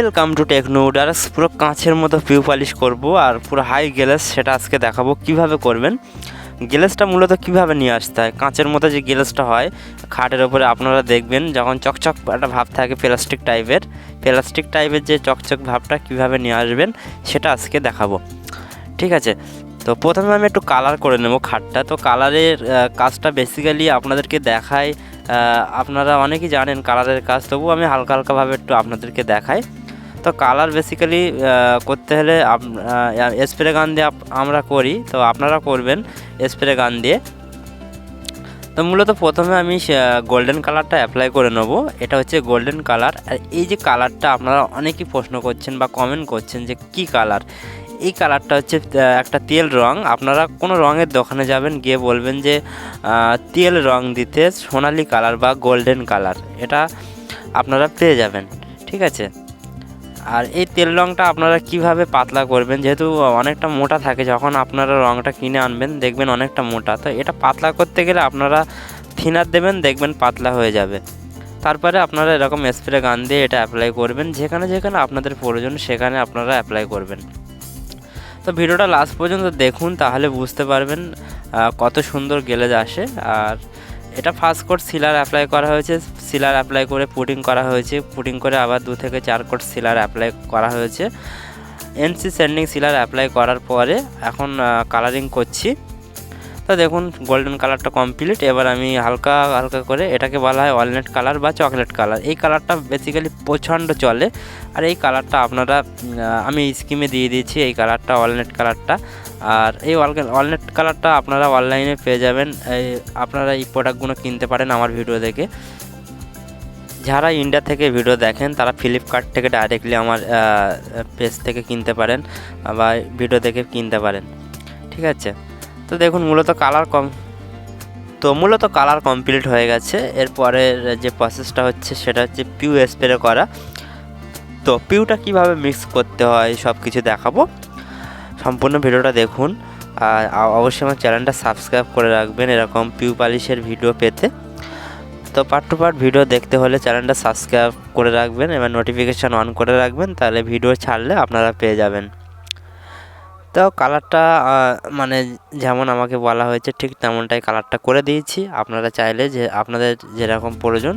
Welcome to টেকনোডার্স। পুরো কাঁচের মতো পিউ পালিশ করব আর পুরো হাই গ্লেজ সেটা আজকে দেখাবো কিভাবে করবেন। গ্লেজটা মূলত কিভাবে নিয়ে আসতে হয়, কাঁচের মতো যে গ্লেজটা হয় খাটের ওপরে আপনারা দেখবেন যখন চকচক একটা ভাব থাকে প্লাস্টিক টাইপের যে চকচক ভাবটা কিভাবে নিয়ে আসবেন সেটা আজকে দেখাবো। ঠিক আছে, তো প্রথমে আমি একটু কালার করে নেব খাটটা। তো কালারের কাজটা বেসিক্যালি আপনাদেরকে দেখাই, আপনারা অনেকেই জানেন কালারের কাজ, তবু আমি হালকা হালকাভাবে একটু আপনাদেরকে দেখাই। তো কালার বেসিক্যালি করতে হলে স্প্রে গান দিয়ে আমরা করি, তো আপনারা করবেন স্প্রে গান দিয়ে। তো মূলত প্রথমে আমি গোল্ডেন কালারটা অ্যাপ্লাই করে নেব। এটা হচ্ছে গোল্ডেন কালার। আর এই যে কালারটা আপনারা অনেকেই প্রশ্ন করছেন বা কমেন্ট করছেন যে কি কালার, এই কালারটা হচ্ছে একটা তেল রং। আপনারা কোনো রঙের দোকানে যাবেন, গিয়ে বলবেন যে তেল রং দিতে সোনালি কালার বা গোল্ডেন কালার, এটা আপনারা পেয়ে যাবেন। ঠিক আছে, আর এই তেল রঙটা আপনারা কিভাবে পাতলা করবেন, যেহেতু অনেকটা মোটা থাকে, যখন আপনারা রঙটা কিনে আনবেন দেখবেন অনেকটা মোটা, তো এটা পাতলা করতে গেলে আপনারা থিনার দেবেন, দেখবেন পাতলা হয়ে যাবে। তারপরে আপনারা এরকম স্প্রে গান দিয়ে এটা অ্যাপ্লাই করবেন, যেখানে যেখানে আপনাদের প্রয়োজন সেখানে আপনারা অ্যাপ্লাই করবেন। তো ভিডিওটা লাস্ট পর্যন্ত দেখুন, তাহলে বুঝতে পারবেন কত সুন্দর গ্লেজ আসে। আর এটা ফার্স্ট কোট সিলার অ্যাপ্লাই করা হয়েছে, সিলার অ্যাপ্লাই করে পুটিং করা হয়েছে, পুটিং করে আবার 2 থেকে 4 কোট সিলার অ্যাপ্লাই করা হয়েছে। এনসি স্যান্ডিং সিলার অ্যাপ্লাই করার পরে এখন কালারিং করছি। তো দেখুন গোল্ডেন কালারটা কমপ্লিট। এবার আমি হালকা হালকা করে, এটাকে বলা হয় ওয়ালনাট কালার বা চকলেট কালার। এই কালারটা বেসিক্যালি প্রচণ্ড চলে, আর এই কালারটা আপনারা আমি স্কিমে দিয়ে দিয়েছি এই কালারটা, ওয়ালনাট কালারটা। আর এই ওয়ালনাট কালারটা আপনারা অনলাইনে পেয়ে যাবেন, আপনারা এই প্রোডাক্টগুলো কিনতে পারেন আমার ভিডিও দেখে। যারা ইন্ডিয়া থেকে ভিডিও দেখেন তারা ফ্লিপকার্ট থেকে ডাইরেক্টলি আমার পেজ থেকে কিনতে পারেন বা ভিডিও দেখে কিনতে পারেন। ঠিক আছে, তো দেখুন মূলত কালার কমপ্লিট হয়ে গেছে। এরপরে যে প্রসেসটা হচ্ছে সেটা হচ্ছে পিউ স্প্রে করা। তো পিউটা কিভাবে মিক্স করতে হয় সব কিছু দেখাবো, সম্পূর্ণ ভিডিওটা দেখুন। আর অবশ্যই আমার চ্যানেলটা সাবস্ক্রাইব করে রাখবেন এরকম পিউ পালিশের ভিডিও পেতে। তো পার্ট টু পার্ট ভিডিও দেখতে হলে চ্যানেলটা সাবস্ক্রাইব করে রাখবেন, এবার নোটিফিকেশান অন করে রাখবেন, তাহলে ভিডিও ছাড়লে আপনারা পেয়ে যাবেন। তো কালারটা মানে যেমন আমাকে বলা হয়েছে ঠিক তেমনটাই কালারটা করে দিয়েছি। আপনারা চাইলে যে আপনাদের যেরকম প্রয়োজন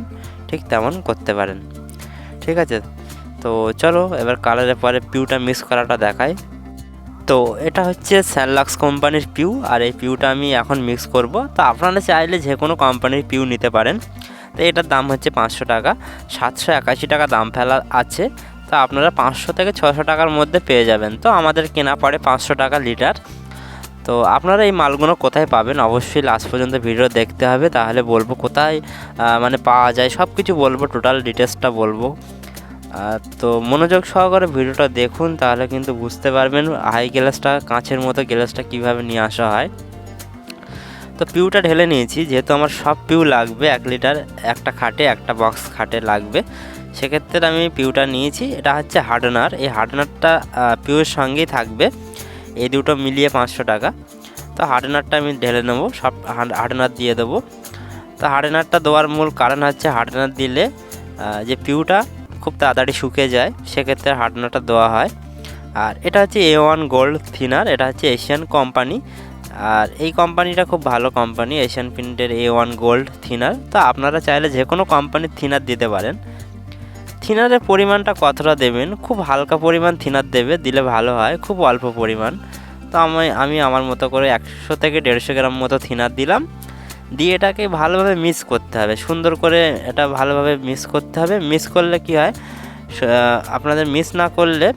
ঠিক তেমন করতে পারেন। ঠিক আছে, তো চলো এবার কালারের পরে পিউটা মিক্স করাটা দেখাই। তো এটা হচ্ছে স্যানলাক্স কোম্পানির পিউ, আর এই পিউটা আমি এখন মিক্স করব। তো আপনারা চাইলে যে কোনো কোম্পানির পিউ নিতে পারেন। তো এটার দাম হচ্ছে 500 টাকা, 781 টাকা দাম ফেলা আছে। তো আপনারা 500 থেকে 600 টাকার মধ্যে পেয়ে যাবেন। তো আমাদের কেনা পড়ে 500 টাকা লিটার। তো আপনারা এই মালগুলো কোথায় পাবেন অবশ্যই লাস্ট পর্যন্ত ভিডিও দেখতে হবে, তাহলে বলবো কোথায় মানে পাওয়া যায়, সব কিছু বলবো, টোটাল ডিটেলসটা বলবো। তো মনোযোগ সহকারে ভিডিওটা দেখুন, তাহলে কিন্তু বুঝতে পারবেন হাই গ্লাসটা, কাঁচের মতো গ্লাসটা কীভাবে নিয়ে আসা হয়। তো পিউটা ঢেলে নিয়েছি, যেহেতু আমার সব পিউ লাগবে 1 লিটার, একটা খাটে একটা বক্স খাটে লাগবে, সেক্ষেত্রে আমি পিউটা নিয়েছি। এটা হচ্ছে হার্ডনার, এই হার্ডনারটা পিউর সঙ্গেই থাকবে, এই দুটো মিলিয়ে 500 টাকা। তো হার্ডনারটা আমি ঢেলে নেবো, সব হার্ডনার দিয়ে দেবো। তো হার্ডনারটা দেওয়ার মূল কারণ হচ্ছে হার্ডনার দিলে যে পিউটা খুব তাড়াতাড়ি শুকিয়ে যায়, সেক্ষেত্রে হার্ডনারটা দেওয়া হয়। আর এটা হচ্ছে A1 গোল্ড থিনার, এটা হচ্ছে এশিয়ান কোম্পানি, আর এই কোম্পানিটা খুব ভালো কোম্পানি, এশিয়ান পেইন্টের A1 গোল্ড থিনার। তো আপনারা চাইলে যে কোনো কোম্পানির থিনার দিতে পারেন। থিনারের পরিমাণটা কতটা দেবেন, খুব হালকা পরিমাণ থিনার দিলে ভালো হয়, খুব অল্প পরিমাণ। তো আমি আমার মতো করে 100 থেকে 150 গ্রাম মতো থিনার দিলাম, দিয়ে এটাকে ভালোভাবে মিক্স করতে হবে, সুন্দর করে এটা ভালোভাবে মিক্স করতে হবে। মিক্স করলে কি হয়, আপনাদের মিক্স না করলে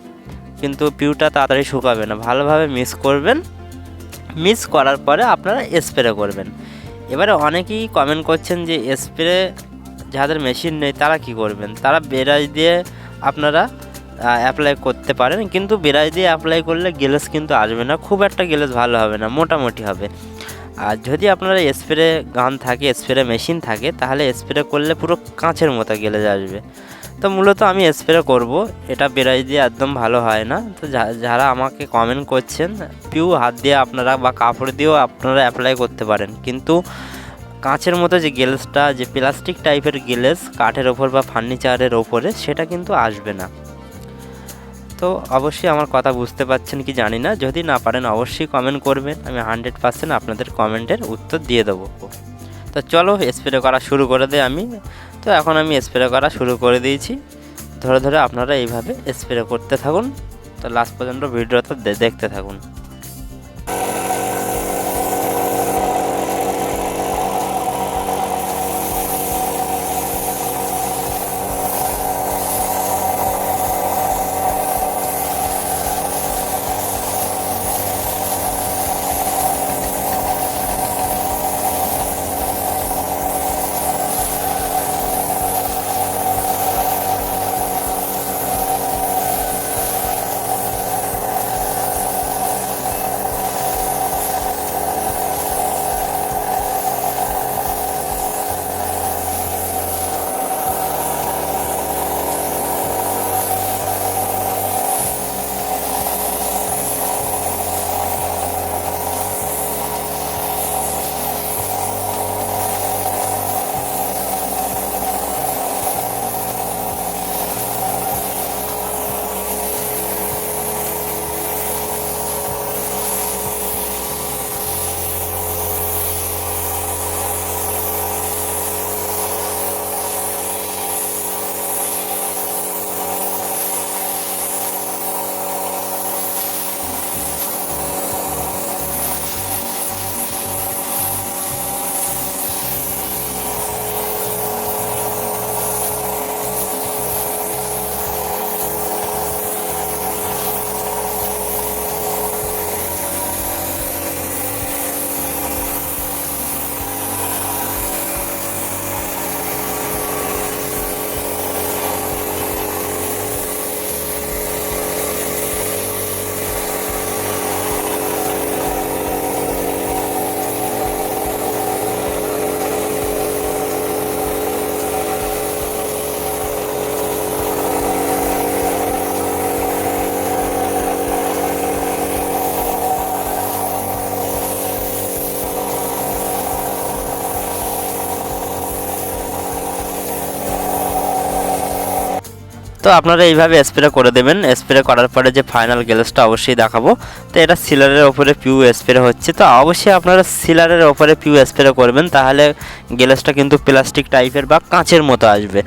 কিন্তু পিউটা তাড়াতাড়ি শুকাবে না, ভালোভাবে মিক্স করবেন। মিক্স করার পরে আপনারা স্প্রে করবেন। এবারে অনেকেই কমেন্ট করছেন যে স্প্রে যাদের মেশিন নেই তারা কি করবেন, তারা ব্রাশ দিয়ে আপনারা অ্যাপ্লাই করতে পারেন, কিন্তু ব্রাশ দিয়ে অ্যাপ্লাই করলে গ্লেজ কিন্তু আসবে না, খুব একটা গ্লেজ ভালো হবে না, মোটামুটি হবে। আর যদি আপনারা স্প্রে গান থাকে, স্প্রে মেশিন থাকে, তাহলে স্প্রে করলে পুরো কাঁচের মতো গ্লেজ আসবে। তো মূলত আমি স্প্রে করব, এটা ব্রাশ দিয়ে একদম ভালো হয় না। তো যারা আমাকে কমেন্ট করছেন, পিউ হাত দিয়ে আপনারা বা কাপড় দিয়েও আপনারা অ্যাপ্লাই করতে পারেন, কিন্তু কাঁচের মতো যে গ্লেজটা, যে প্লাস্টিক টাইপের গ্লেজ কাঠের ওপর বা ফার্নিচারের ওপরে, সেটা কিন্তু আসবে না। তো অবশ্যই আমার কথা বুঝতে পারছেন কি জানি না, যদি না পারেন অবশ্যই কমেন্ট করবেন, আমি 100% আপনাদের কমেন্টের উত্তর দিয়ে দেবো। তো চলো স্প্রে করা শুরু করে দিই আমি। তো এখন আমি স্প্রে করা শুরু করে দিয়েছি। ধরে ধরে আপনারা এইভাবে স্প্রে করতে থাকুন। তো লাস্ট পর্যন্ত ভিডিওটা দেখতে থাকুন। তো আপনারা এইভাবে স্প্রে করে দেবেন। স্প্রে করার পরে যে ফাইনাল গ্লেজটা অবশ্যই দেখাবো। তো এটা সিলারের ওপরে পিউ স্প্রে হচ্ছে, তো অবশ্যই আপনারা সিলারের ওপরে পিউ স্প্রে করবেন, তাহলে গ্লেজটা কিন্তু প্লাস্টিক টাইপের বা কাঁচের মতো আসবে,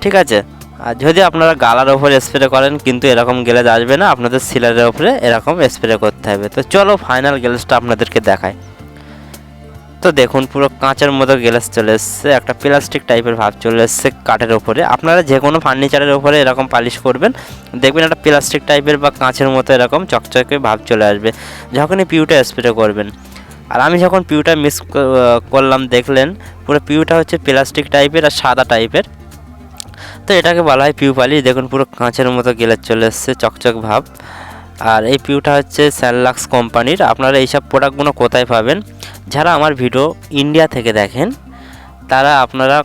ঠিক আছে। আর যদি আপনারা গালার ওপরে স্প্রে করেন কিন্তু এরকম গ্লেজ আসবে না, আপনাদের সিলারের ওপরে এরকম স্প্রে করতে হবে। তো চলো ফাইনাল গ্লেজটা আপনাদেরকে দেখাই। তো দেখুন পুরো কাঁচের মতো গ্লাস চলে এসছে, একটা প্লাস্টিক টাইপের ভাব চলে এসছে কাঠের ওপরে। আপনারা যে কোনো ফার্নিচারের ওপরে এরকম পালিশ করবেন, দেখবেন একটা প্লাস্টিক টাইপের বা কাঁচের মতো এরকম চকচকে ভাব চলে আসবে যখনই পিউটা স্প্রে করবেন। আর আমি যখন পিউটা মিক্স করলাম দেখলেন পুরো পিউটা হচ্ছে প্লাস্টিক টাইপের আর সাদা টাইপের। তো এটাকে বলা হয় পিউ পালিশ। দেখুন পুরো কাঁচের মতো গ্লাস চলে এসছে চকচক ভাব। আর এই পিউটা হচ্ছে স্যানলাক্স কোম্পানির। আপনারা এইসব প্রোডাক্টগুলো কোথায় পাবেন? যারা আমার ভিডিও ইন্ডিয়া থেকে দেখেন তারা আপনারা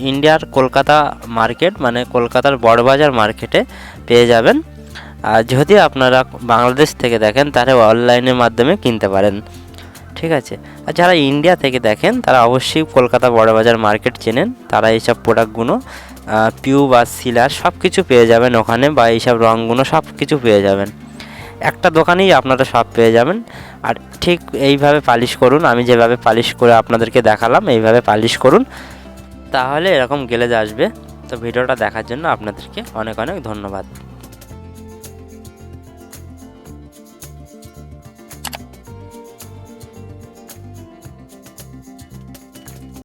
ইন্ডিয়ার কলকাতা মার্কেট মানে কলকাতার বড়বাজার মার্কেটে পেয়ে যাবেন। আর যদি আপনারা বাংলাদেশ থেকে দেখেন তাহলে অনলাইনের মাধ্যমে কিনতে পারেন, ঠিক আছে। আর যারা ইন্ডিয়া থেকে দেখেন তারা অবশ্যই কলকাতা বড়বাজার মার্কেট চেনেন, তারা এইসব প্রোডাক্টগুলো পিউ বা সিলার সব কিছু পেয়ে যাবেন ওখানে, বা এইসব রঙগুলো সব কিছু পেয়ে যাবেন একটা দোকানেই, আপনারা সব পেয়ে যাবেন। আর ঠিক এইভাবে পালিশ করুন, আমি যেভাবে পালিশ করে আপনাদেরকে দেখালাম এইভাবে পালিশ করুন, তাহলে এরকম গ্লেজ আসবে। তো ভিডিওটা দেখার জন্য আপনাদেরকে অনেক অনেক ধন্যবাদ।